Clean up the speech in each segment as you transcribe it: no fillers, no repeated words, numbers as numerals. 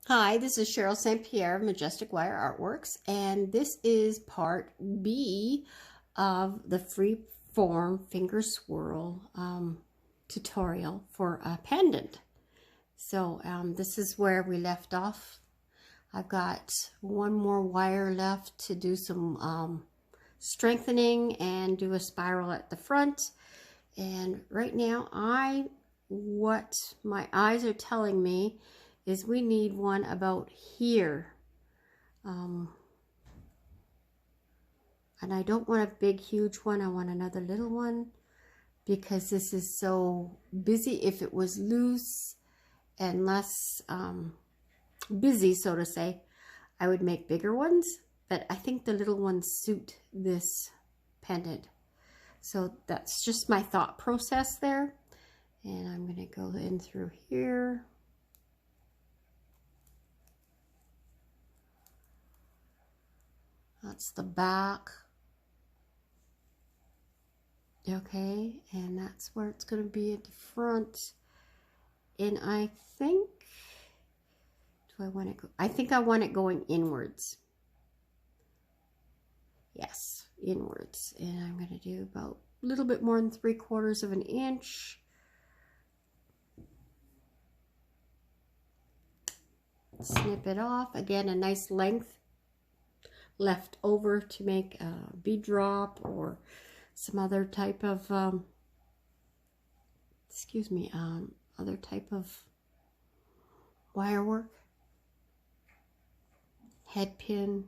Hi, this is Cheryl St.Pierre of Majestic Wire Artworks, and this is part B of the Freeform finger swirl tutorial for a pendant. So this is where we left off. I've got one more wire left to do some strengthening and do a spiral at the front. And right now, what my eyes are telling me is we need one about here. And I don't want a big, huge one. I want another little one because this is so busy. If it was loose and less busy, so to say, I would make bigger ones. But I think the little ones suit this pendant. So that's just my thought process there. And I'm going to go in through here. That's the back. Okay, and that's where it's going to be at the front. And I think, do I want it go? I think I want it going inwards. Yes, inwards. And I'm going to do about a little bit more than 3/4 of an inch. Snip it off. Again, a nice length left over to make a bead drop or some other type of other type of wire work, head pin.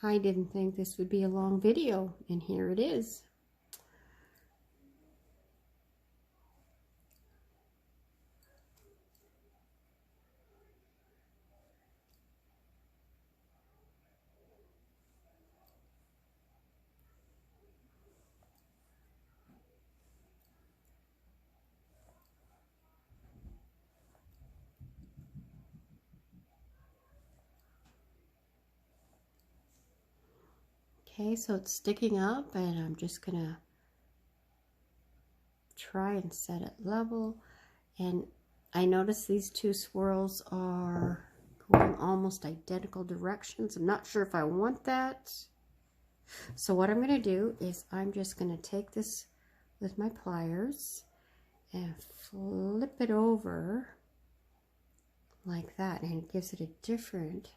I didn't think this would be a long video, and here it is. Okay, so it's sticking up, and I'm just gonna try and set it level. And I notice these two swirls are going almost identical directions. I'm not sure if I want that. So what I'm gonna do is I'm just gonna take this with my pliers and flip it over like that, and it gives it a different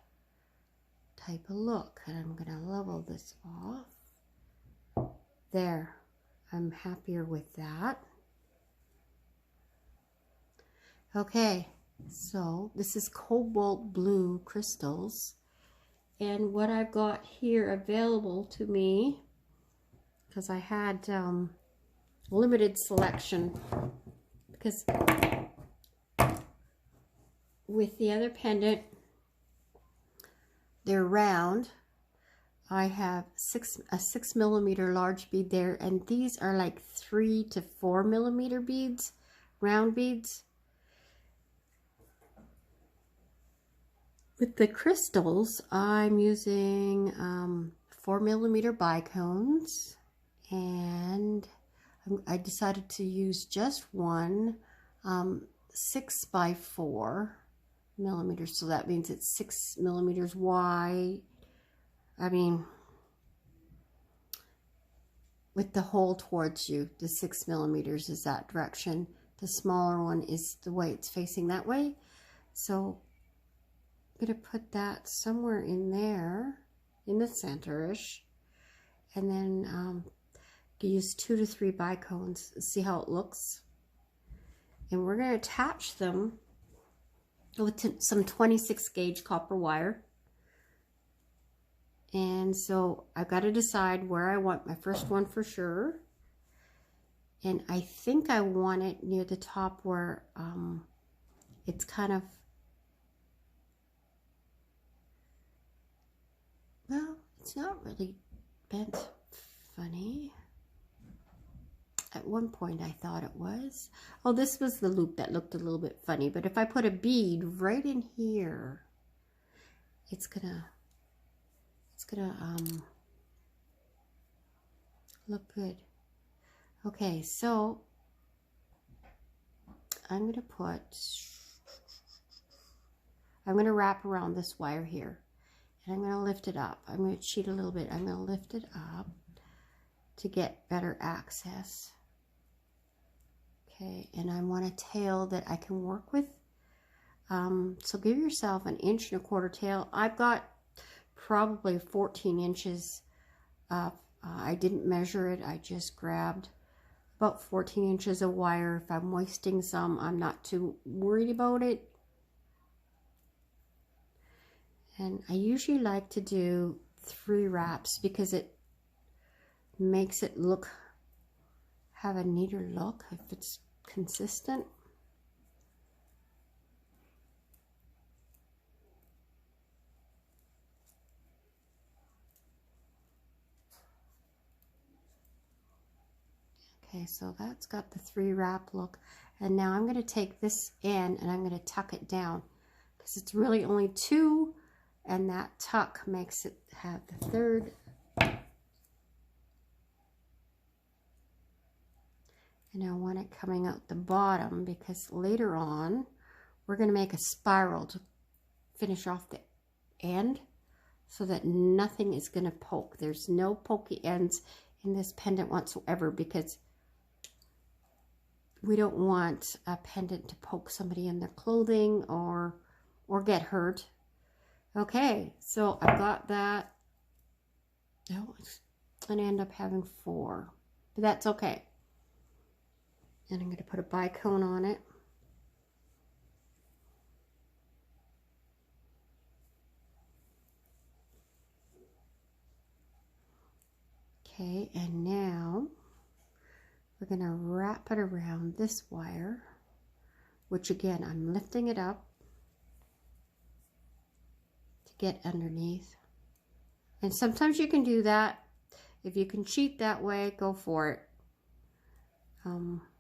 type of look. And I'm going to level this off. There, I'm happier with that. Okay, so this is cobalt blue crystals, and what I've got here available to me, because I had limited selection, because with the other pendant, they're round. I have a 6mm large bead there, and these are like 3 to 4mm beads, round beads. With the crystals, I'm using 4mm bicones, and I decided to use just one 6x4 millimeters, so that means it's 6mm wide. I mean, with the hole towards you, the 6mm is that direction. The smaller one is the way it's facing that way. So I'm going to put that somewhere in there, in the center-ish, and then use 2 to 3 bicones, see how it looks. And we're going to attach them with some 26 gauge copper wire. And so I've got to decide where I want my first one for sure. And I think I want it near the top where it's kind of, well, it's not really bent funny. At one point I thought it was. Oh, this was the loop that looked a little bit funny, but if I put a bead right in here, it's gonna Look good. Okay, so I'm going to wrap around this wire here, and I'm going to lift it up. I'm going to cheat a little bit. I'm going to lift it up to get better access. Okay, and I want a tail that I can work with. So give yourself 1 1/4 inch tail. I've got probably 14 inches up. I didn't measure it. I just grabbed about 14 inches of wire. If I'm wasting some, I'm not too worried about it. And I usually like to do 3 wraps because it makes it have a neater look if it's consistent. Okay, so that's got the 3 wrap look. And now I'm going to take this end and I'm going to tuck it down because it's really only 2, and that tuck makes it have the 3rd. And I want it coming out the bottom because later on we're going to make a spiral to finish off the end so that nothing is going to poke. There's no pokey ends in this pendant whatsoever because we don't want a pendant to poke somebody in their clothing or get hurt. Okay, so I got that. Oh, it's going to end up having 4, but that's okay. And I'm going to put a bicone on it. Okay, and now we're going to wrap it around this wire, which again, I'm lifting it up to get underneath. And sometimes you can do that. If you can cheat that way, go for it.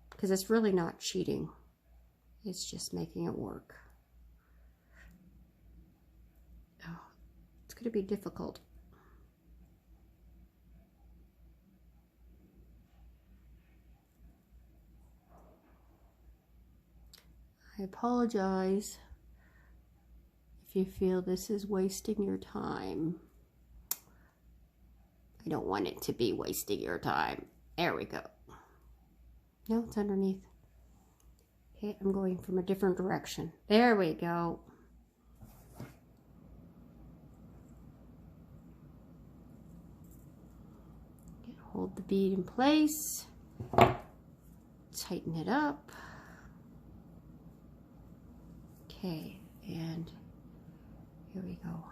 Because it's really not cheating. It's just making it work. Oh, it's going to be difficult. I apologize if you feel this is wasting your time. I don't want it to be wasting your time. There we go. No, it's underneath. Okay, I'm going from a different direction. There we go. Hold the bead in place. Tighten it up. Okay, and here we go.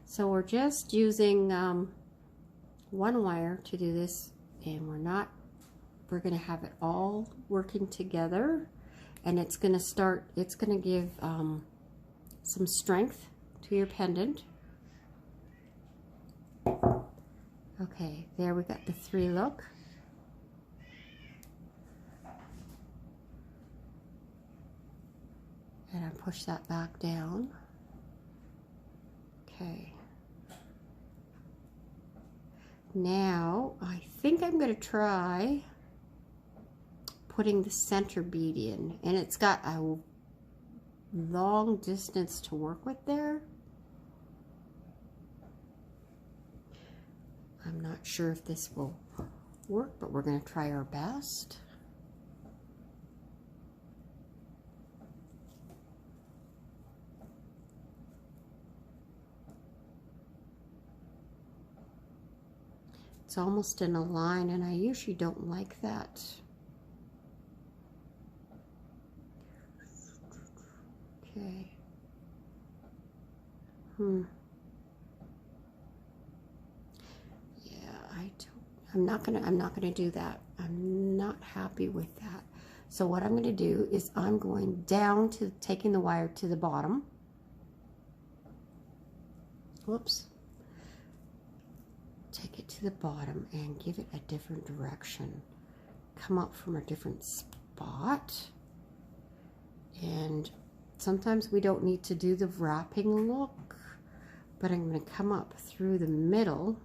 So we're just using 1 wire to do this, and we're going to have it all working together, and it's going to give some strength to your pendant. Okay, there we got the 3 look. And I push that back down. Okay. Now, I think I'm going to try putting the center bead in. And it's got a long distance to work with there. I'm not sure if this will work, but we're going to try our best. It's almost in a line, and I usually don't like that. Okay. I'm not gonna do that. I'm not happy with that. So what I'm going to do is I'm going down to taking the wire to the bottom. Whoops. Take it to the bottom and give it a different direction. Come up from a different spot And sometimes we don't need to do the wrapping look, but I'm going to come up through the middle.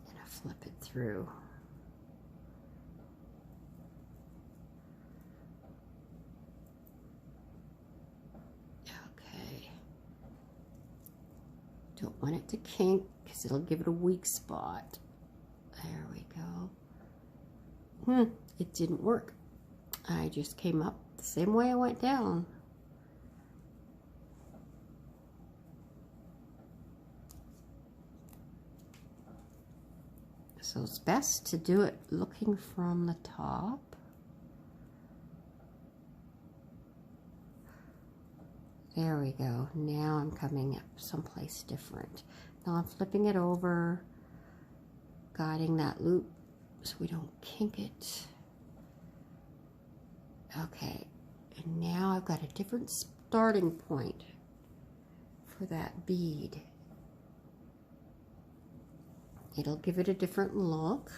And I flip it through. Okay. Don't want it to kink because it'll give it a weak spot. There we go. It didn't work. I just came up the same way I went down. So it's best to do it looking from the top. There we go. Now I'm coming up someplace different. Now I'm flipping it over, guiding that loop so we don't kink it. Okay, and now I've got a different starting point for that bead. It'll give it a different look.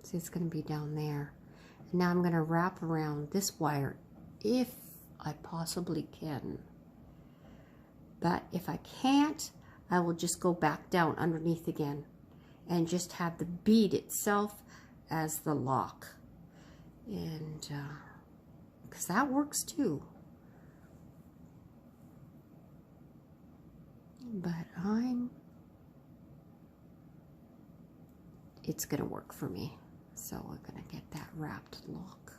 See, it's going to be down there. And now I'm going to wrap around this wire if I possibly can. But if I can't, I will just go back down underneath again and just have the bead itself as the lock. And because that works too. But it's gonna work for me. So we're gonna get that wrapped look.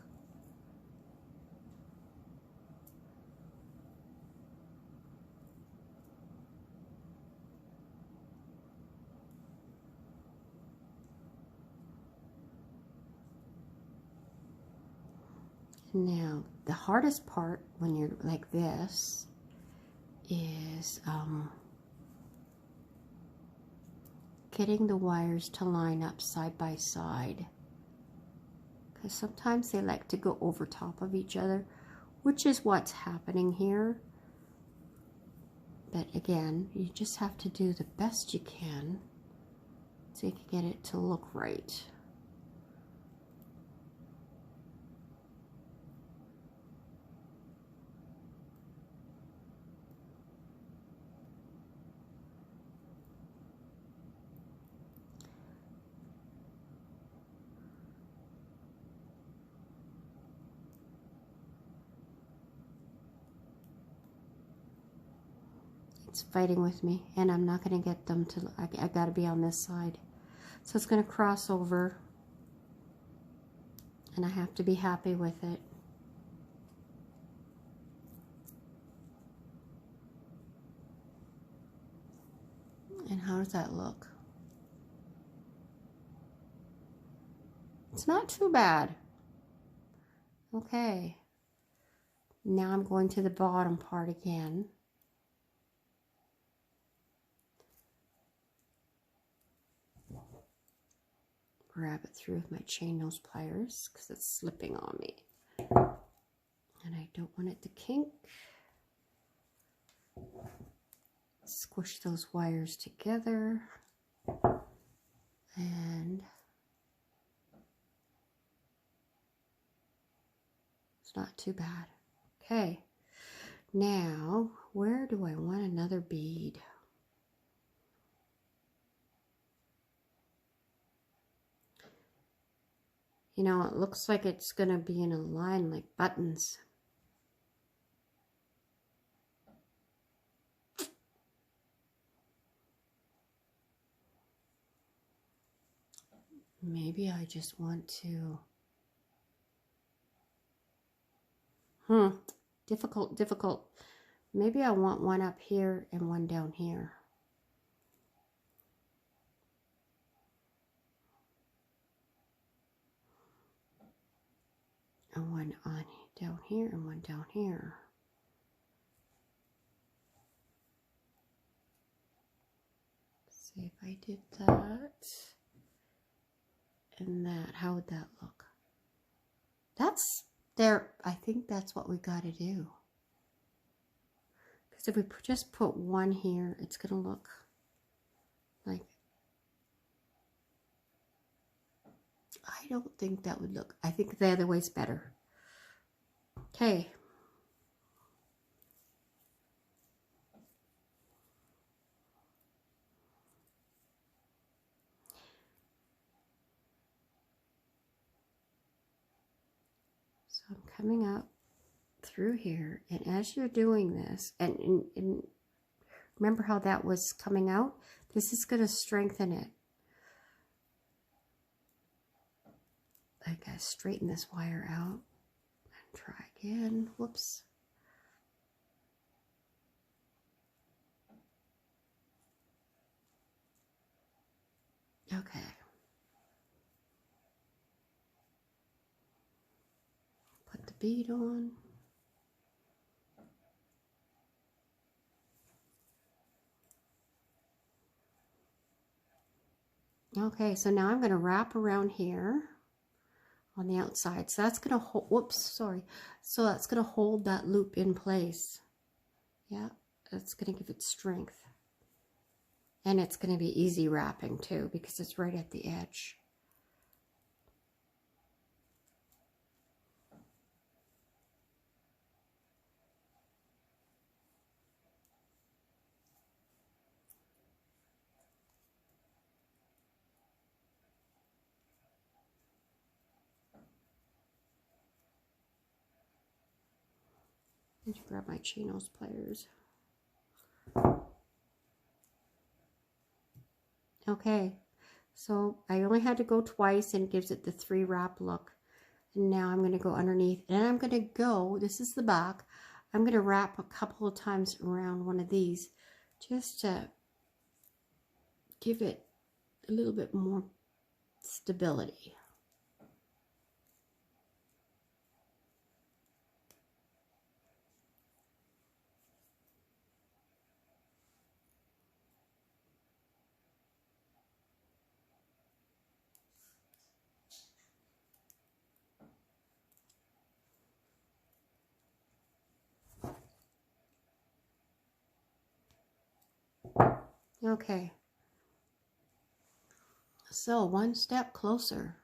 Now, the hardest part when you're like this is getting the wires to line up side by side. Because sometimes they like to go over top of each other, which is what's happening here. But again, you just have to do the best you can so you can get it to look right. It's fighting with me, and I'm not going to get them to, I got to be on this side. So it's going to cross over, and I have to be happy with it. And how does that look? It's not too bad. Okay. Now I'm going to the bottom part again. Grab it through with my chain nose pliers because it's slipping on me. And I don't want it to kink. Squish those wires together. And it's not too bad. Okay. Now, where do I want another bead? You know, it looks like it's going to be in a line like buttons. Maybe I just want to... difficult. Maybe I want one up here and one down here. And one on down here and one down here. Let's see if I did that and that. How would that look? That's there. I think that's what we got to do. Because if we just put one here, it's going to look like I don't think that would look, I think the other way's better. Okay. So I'm coming up through here, and as you're doing this, and remember how that was coming out? This is going to strengthen it. I gotta straighten this wire out and try again. Whoops. Okay. Put the bead on. Okay, so now I'm going to wrap around here on the outside. So that's going to hold, whoops, sorry. So that's going to hold that loop in place. Yeah, that's going to give it strength. And it's going to be easy wrapping too, because it's right at the edge. Let me grab my chinos pliers. Okay, so I only had to go twice, and it gives it the 3 wrap look. And now I'm going to go underneath, and I'm going to go, this is the back, I'm going to wrap a couple of times around one of these just to give it a little bit more stability. Okay, so one step closer.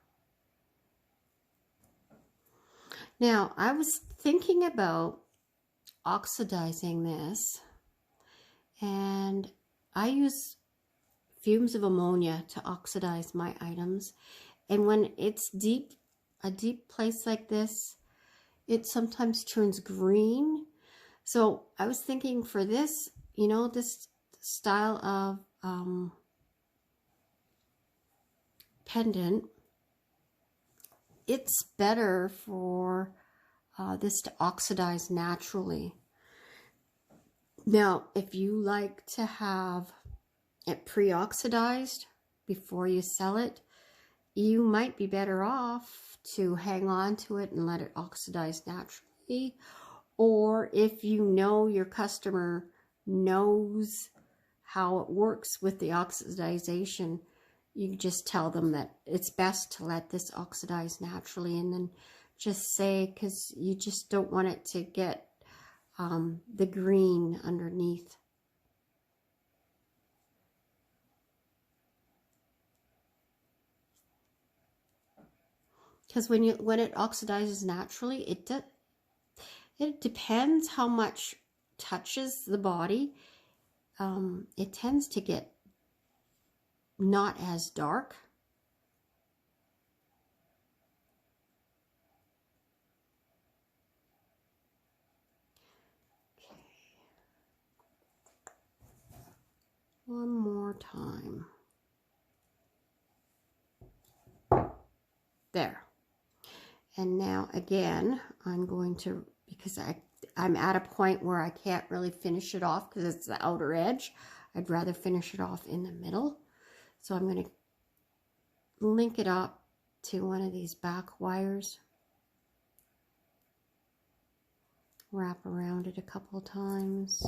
Now, I was thinking about oxidizing this, and I use fumes of ammonia to oxidize my items. And when it's deep, a deep place like this, it sometimes turns green. So I was thinking for this, you know, this style of pendant, it's better for this to oxidize naturally. Now, if you like to have it pre-oxidized before you sell it, you might be better off to hang on to it and let it oxidize naturally. Or if you know your customer knows how it works with the oxidization, you just tell them that it's best to let this oxidize naturally, and then just say, because you just don't want it to get the green underneath. Because when it oxidizes naturally, it depends how much touches the body. It tends to get not as dark. Okay. One more time. There. And now again, I'm going to, because I'm at a point where I can't really finish it off because it's the outer edge. I'd rather finish it off in the middle. So I'm going to link it up to one of these back wires. Wrap around it a couple of times.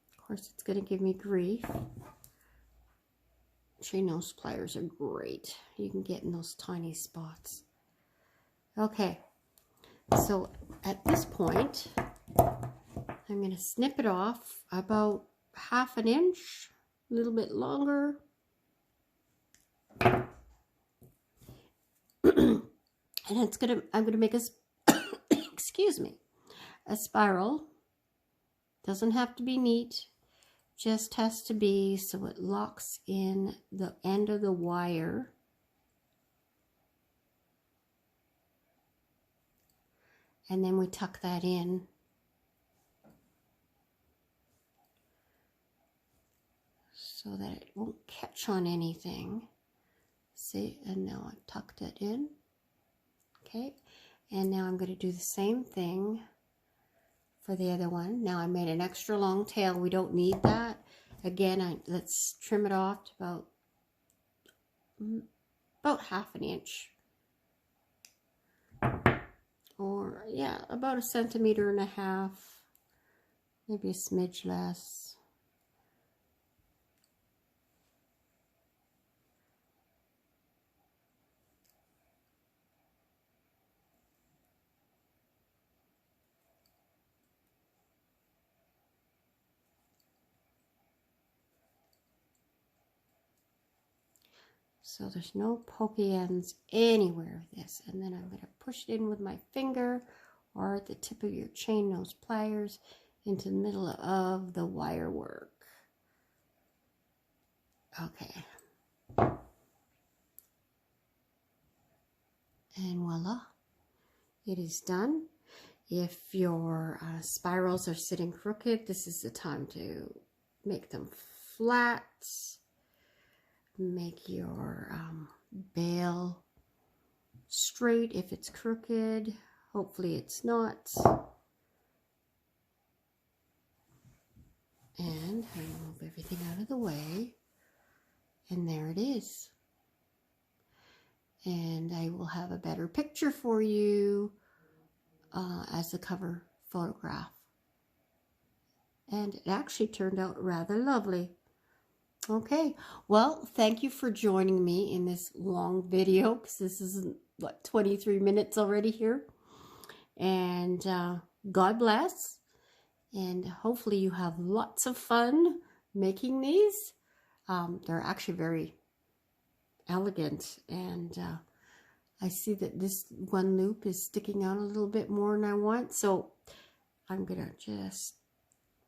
Of course, it's going to give me grief. chain nose pliers are great. You can get in those tiny spots. Okay, so at this point, I'm going to snip it off about 1/2 inch, a little bit longer. And I'm gonna make a, excuse me, a spiral. Doesn't have to be neat, just has to be so it locks in the end of the wire. And then we tuck that in. So that it won't catch on anything. See, and now I've tucked it in. Okay, and now I'm going to do the same thing for the other one. Now I made an extra long tail. We don't need that. Again, let's trim it off to about 1/2 inch. Or, yeah, about 1.5 centimeters, maybe a smidge less. So there's no pokey ends anywhere with this. And then I'm going to push it in with my finger or at the tip of your chain nose pliers into the middle of the wire work. Okay. And voila, it is done. If your spirals are sitting crooked, this is the time to make them flat. Make your bail straight if it's crooked. Hopefully it's not. And I move everything out of the way. And there it is. And I will have a better picture for you as the cover photograph. And it actually turned out rather lovely. Okay, well, thank you for joining me in this long video, because this is, what, 23 minutes already here. And God bless. And hopefully you have lots of fun making these. They're actually very elegant. And I see that this one loop is sticking out a little bit more than I want. So I'm going to just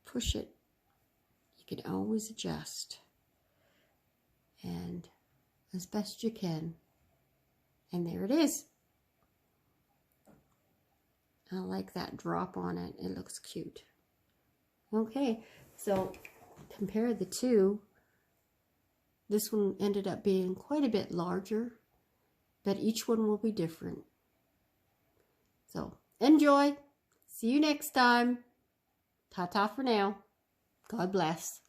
push it. You can always adjust. And as best you can. And there it is. I like that drop on it. It looks cute. Okay, so compare the two. This one ended up being quite a bit larger, but each one will be different. So enjoy. See you next time. Ta-ta for now. God bless.